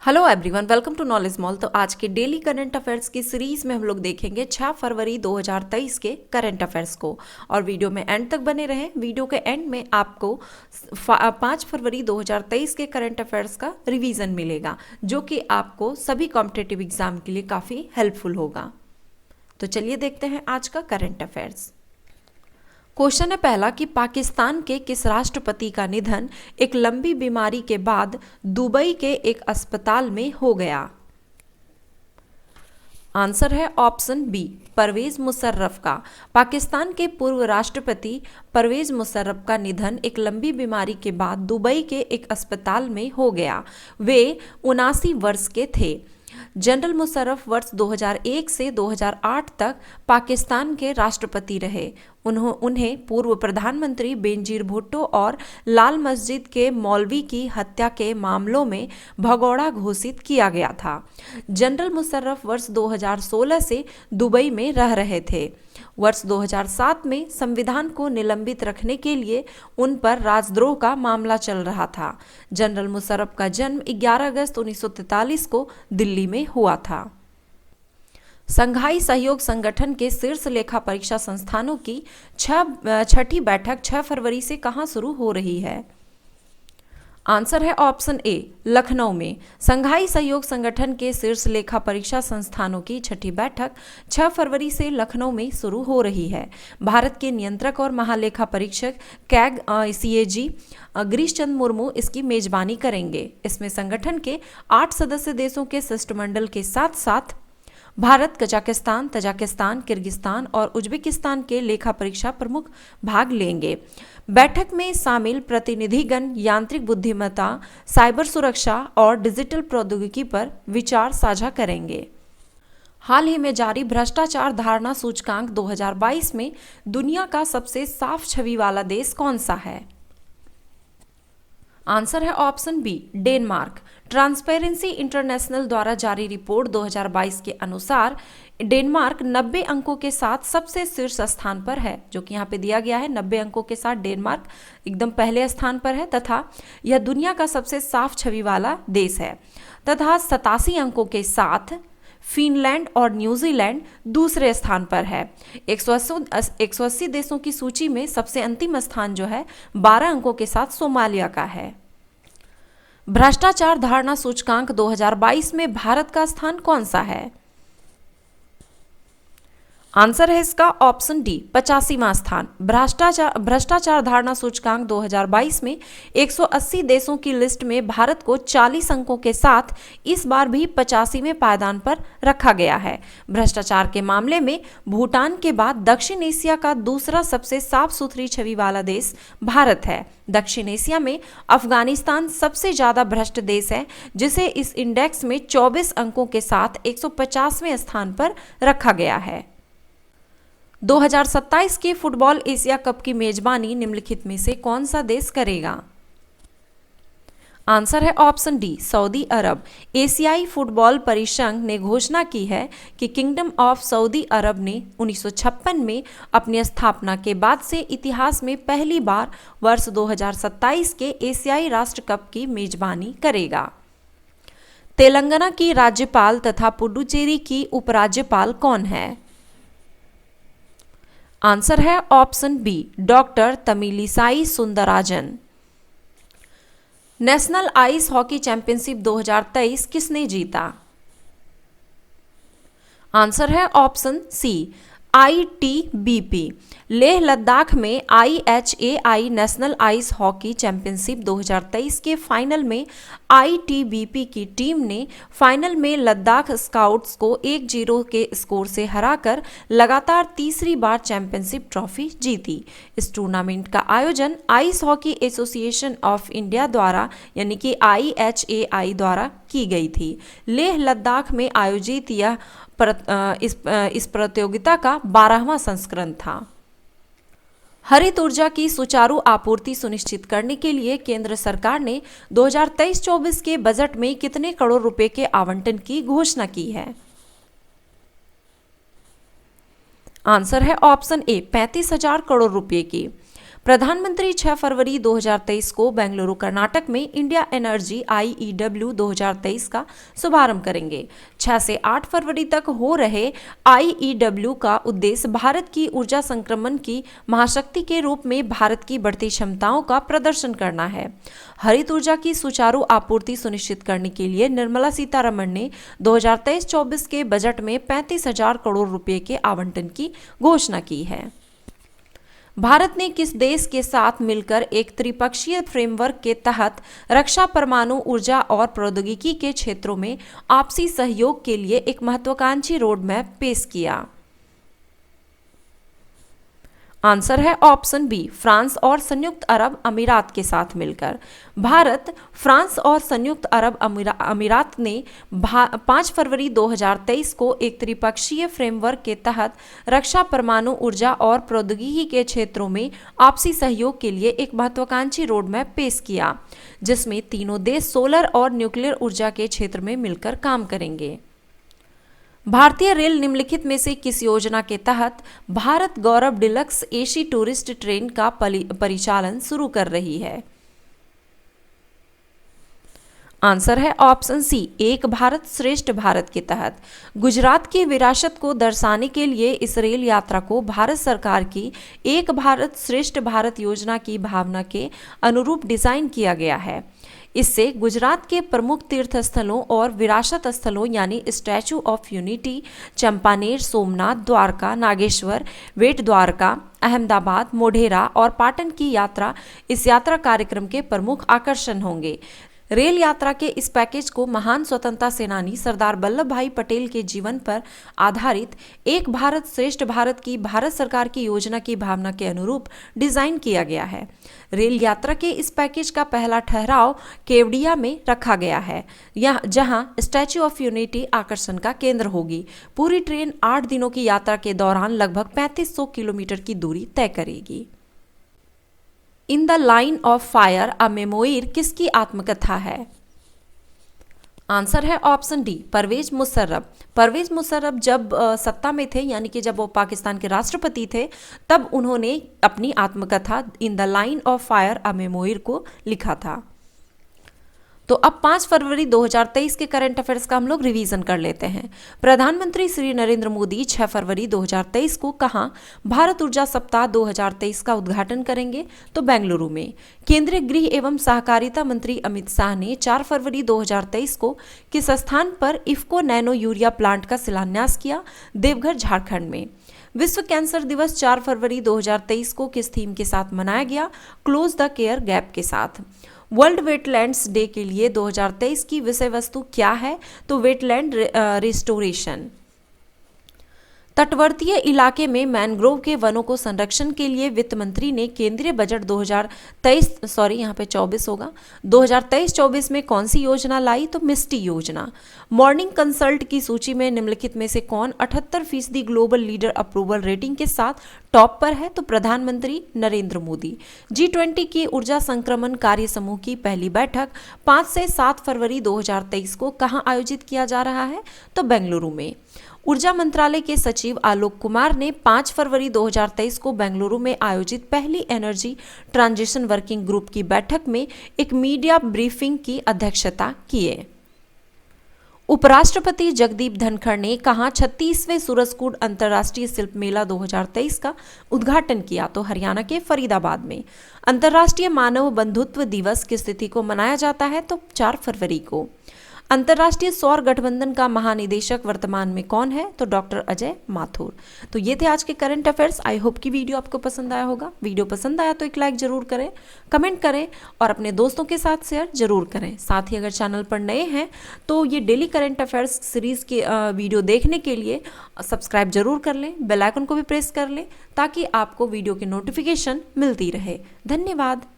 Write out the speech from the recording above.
Hello everyone, welcome to knowledge mall. तो आज के डेली करंट अफेयर्स की सीरीज में हम लोग देखेंगे 6 फरवरी 2023 के करंट अफेयर्स को। और वीडियो में एंड तक बने रहें। वीडियो के एंड में आपको 5 फरवरी 2023 के करंट अफेयर्स का रिवीजन मिलेगा, जो कि आपको सभी कॉम्पिटिटिव एग्जाम के लिए काफ़ी हेल्पफुल होगा। तो चलिए देखते हैं आज का करंट अफेयर्स। क्वेश्चन है पहला कि पाकिस्तान के किस राष्ट्रपति का निधन एक लंबी बीमारी के बाद दुबई के एक अस्पताल में हो गया। आंसर है ऑप्शन बी, परवेज मुशर्रफ का। पाकिस्तान के पूर्व राष्ट्रपति परवेज मुशर्रफ का निधन एक लंबी बीमारी के बाद दुबई के एक अस्पताल में हो गया। वे 79 वर्ष के थे। जनरल मुशर्रफ वर्ष 2001 से 2008 तक पाकिस्तान के राष्ट्रपति रहे। उन्हें पूर्व प्रधानमंत्री बेनजीर भुट्टो और लाल मस्जिद के मौलवी की हत्या के मामलों में भगोड़ा घोषित किया गया था। जनरल मुशर्रफ वर्ष 2016 से दुबई में रह रहे थे। वर्ष 2007 में संविधान को निलंबित रखने के लिए उन पर राजद्रोह का मामला चल रहा था। जनरल मुशर्रफ का जन्म 11 अगस्त 1943 को दिल्ली में हुआ था। संघाई सहयोग संगठन के शीर्ष लेखा परीक्षा संस्थानों की छठी बैठक 6 फरवरी से कहां शुरू हो रही है। आंसर है ऑप्शन ए, लखनऊ में। संघाई सहयोग संगठन के शीर्ष लेखा परीक्षा संस्थानों की छठी बैठक 6 फरवरी से लखनऊ में शुरू हो रही है। भारत के नियंत्रक और महालेखा परीक्षक कैग सीएजी गिरीश चंद्र मुर्मू इसकी मेजबानी करेंगे। इसमें संगठन के 8 सदस्य देशों के शिष्टमंडल के साथ साथ भारत, कजाकिस्तान, तजाकिस्तान, किर्गिस्तान और उज्बेकिस्तान के लेखा परीक्षा प्रमुख भाग लेंगे। बैठक में शामिल प्रतिनिधिगण यांत्रिक बुद्धिमत्ता, साइबर सुरक्षा और डिजिटल प्रौद्योगिकी पर विचार साझा करेंगे। हाल ही में जारी भ्रष्टाचार धारणा सूचकांक 2022 में दुनिया का सबसे साफ छवि वाला देश कौन सा है। आंसर है option B, Denmark. Transparency international द्वारा जारी रिपोर्ट 2022 के अनुसार डेनमार्क 90 अंकों के साथ सबसे शीर्ष स्थान पर है, जो कि यहाँ पे दिया गया है। 90 अंकों के साथ डेनमार्क एकदम पहले स्थान पर है तथा यह दुनिया का सबसे साफ छवि वाला देश है। तथा 87 अंकों के साथ फिनलैंड और न्यूजीलैंड दूसरे स्थान पर है। 180 देशों की सूची में सबसे अंतिम स्थान जो है 12 अंकों के साथ सोमालिया का है। भ्रष्टाचार धारणा सूचकांक 2022 में भारत का स्थान कौन सा है। आंसर है इसका ऑप्शन डी, 85वां स्थान। भ्रष्टाचार धारणा सूचकांक 2022 में 180 देशों की लिस्ट में भारत को 40 अंकों के साथ इस बार भी 85वें पायदान पर रखा गया है। भ्रष्टाचार के मामले में भूटान के बाद दक्षिण एशिया का दूसरा सबसे साफ सुथरी छवि वाला देश भारत है। दक्षिण एशिया में अफगानिस्तान सबसे ज्यादा भ्रष्ट देश है, जिसे इस इंडेक्स में 24 अंकों के साथ 150वें स्थान पर रखा गया है। 2027 के फुटबॉल एशिया कप की मेजबानी निम्नलिखित में से कौन सा देश करेगा। आंसर है ऑप्शन डी, सऊदी अरब। एशियाई फुटबॉल परिसंघ ने घोषणा की है कि किंगडम ऑफ सऊदी अरब ने 1956 में अपनी स्थापना के बाद से इतिहास में पहली बार वर्ष 2027 के एशियाई राष्ट्र कप की मेजबानी करेगा। तेलंगाना की राज्यपाल तथा पुडुचेरी की उपराज्यपाल कौन है। आंसर है option B, doctor Tamilisai Soundararajan. National ice hockey championship 2023 किसने जीता। आंसर है option C, ITBP। Leh Ladakh में IHAI national ice hockey championship 2023 के फाइनल में ITBP की टीम ने फाइनल में लद्दाख स्काउट्स को 1-0 के स्कोर से हराकर लगातार तीसरी बार चैंपियनशिप ट्रॉफी जीती। इस टूर्नामेंट का आयोजन ice hockey association of India द्वारा यानी कि IHAI द्वारा की गई थी। लेह लद्दाख में आयोजित यह इस प्रतियोगिता का 12वां संस्करण था। हरित ऊर्जा की सुचारू आपूर्ति सुनिश्चित करने के लिए केंद्र सरकार ने 2023-24 के बजट में कितने करोड़ रुपए के आवंटन की घोषणा की है। आंसर है ऑप्शन ए, 35,000 करोड़ रुपए की। प्रधानमंत्री 6 फरवरी 2023 को बेंगलुरु कर्नाटक में इंडिया एनर्जी IEW 2023 का शुभारंभ करेंगे। 6 से 8 फरवरी तक हो रहे IEW का उद्देश्य भारत की ऊर्जा संक्रमण की महाशक्ति के रूप में भारत की बढ़ती क्षमताओं का प्रदर्शन करना है। हरित ऊर्जा की सुचारू आपूर्ति सुनिश्चित करने के लिए निर्मला सीतारमण ने 2023-24 के बजट में 35,000 करोड़ रुपए के आवंटन की घोषणा की है। भारत ने किस देश के साथ मिलकर एक त्रिपक्षीय फ्रेमवर्क के तहत रक्षा, परमाणु ऊर्जा और प्रौद्योगिकी के क्षेत्रों में आपसी सहयोग के लिए एक महत्वाकांक्षी रोडमैप पेश किया? आंसर है ऑप्शन बी, फ्रांस और संयुक्त अरब अमीरात के साथ मिलकर। भारत, फ्रांस और संयुक्त अरब अमीरात ने 5 फरवरी 2023 को एक त्रिपक्षीय फ्रेमवर्क के तहत रक्षा, परमाणु ऊर्जा और प्रौद्योगिकी के क्षेत्रों में आपसी सहयोग के लिए एक महत्वाकांक्षी रोडमैप पेश किया, जिसमें तीनों देश सोलर और न्यूक्लियर ऊर्जा के क्षेत्र में मिलकर काम करेंगे। भारतीय रेल निम्नलिखित में से किस योजना के तहत भारत गौरव डिलक्स एसी टूरिस्ट ट्रेन का परिचालन शुरू कर रही है? आंसर है ऑप्शन सी, एक भारत श्रेष्ठ भारत के तहत। गुजरात की विरासत को दर्शाने के लिए इस रेल यात्रा को भारत सरकार की एक भारत श्रेष्ठ भारत योजना की भावना के अनुरूप डिजाइन किया गया है। इससे गुजरात के प्रमुख तीर्थ स्थलों और विरासत स्थलों यानी statue of unity, Champaner, Somnath, Dwarka, Nageshwar, Bet Dwarka, Ahmedabad, Modhera और पाटन की यात्रा इस यात्रा कार्यक्रम के प्रमुख आकर्षण होंगे। रेल यात्रा के इस पैकेज को महान स्वतंत्रता सेनानी सरदार वल्लभ भाई पटेल के जीवन पर आधारित एक भारत श्रेष्ठ भारत की भारत सरकार की योजना की भावना के अनुरूप डिजाइन किया गया है। रेल यात्रा के इस पैकेज का पहला ठहराव केवड़िया में रखा गया है, जहां स्टैच्यू ऑफ यूनिटी आकर्षण का केंद्र होगी। पूरी ट्रेन 8 दिनों की यात्रा के दौरान लगभग 3500 किलोमीटर की दूरी तय करेगी। In the line of fire a memoir किसकी आत्मकथा है? आंसर है ऑप्शन डी, परवेज मुशर्रफ। परवेज मुशर्रफ जब सत्ता में थे, यानी कि जब वो पाकिस्तान के राष्ट्रपति थे, तब उन्होंने अपनी आत्मकथा in the line of fire a memoir को लिखा था। तो अब 5 फरवरी 2023 के करंट अफेयर्स का हम लोग रिवीजन कर लेते हैं। प्रधानमंत्री श्री नरेंद्र मोदी 6 फरवरी 2023 को कहां भारत ऊर्जा सप्ताह 2023 का उद्घाटन करेंगे? तो बेंगलुरु में। केंद्रीय गृह एवं सहकारिता मंत्री अमित शाह ने 4 फरवरी 2023 को किस स्थान पर इफ्को नैनो यूरिया प्लांट का शिलान्यास किया? देवघर, झारखंड में। विश्व कैंसर दिवस 4 फरवरी 2023 को किस थीम के साथ मनाया गया? क्लोज द केयर गैप के साथ। वर्ल्ड वेटलैंड्स डे के लिए 2023 की विषय वस्तु क्या है? तो वेटलैंड रिस्टोरेशन। तटवर्तीय इलाके में मैंग्रोव के वनों को संरक्षण के लिए वित्त मंत्री ने केंद्रीय बजट 2023-24 में कौन सी योजना लाई? तो मिस्टी योजना। मॉर्निंग कंसल्ट की सूची में निम्नलिखित में से कौन 78% ग्लोबल लीडर अप्रूवल रेटिंग के साथ टॉप पर है? तो प्रधानमंत्री नरेंद्र मोदी। G20 की ऊर्जा संक्रमण कार्य समूह की पहली बैठक 5 से 7 फरवरी 2023 को कहां आयोजित किया जा रहा है? तो बेंगलुरु में। ऊर्जा मंत्रालय के सचिव आलोक कुमार ने 5 फरवरी 2023 को बेंगलुरु में आयोजित पहली एनर्जी ट्रांजिशन वर्किंग ग्रुप की बैठक में एक मीडिया ब्रीफिंग की अध्यक्षता किए। उपराष्ट्रपति जगदीप धनखड़ ने कहां 36वें सूरजकुंड अंतर्राष्ट्रीय शिल्प मेला 2023 का उद्घाटन किया? तो हरियाणा के फरीदाबाद में। अंतर्राष्ट्रीय मानव बंधुत्व दिवस किस तिथि को मनाया जाता है? तो 4 फरवरी को। अंतर्राष्ट्रीय सौर गठबंधन का महानिदेशक वर्तमान में कौन है? तो डॉक्टर अजय माथुर। तो ये थे आज के करंट अफेयर्स। आई होप कि वीडियो आपको पसंद आया होगा। वीडियो पसंद आया तो एक लाइक जरूर करें, कमेंट करें और अपने दोस्तों के साथ शेयर जरूर करें। साथ ही अगर चैनल पर नए हैं तो ये डेली करंट अफेयर्स सीरीज के वीडियो देखने के लिए सब्सक्राइब जरूर कर लें, बेल आइकन को भी प्रेस कर लें ताकि आपको वीडियो की नोटिफिकेशन मिलती रहे। धन्यवाद।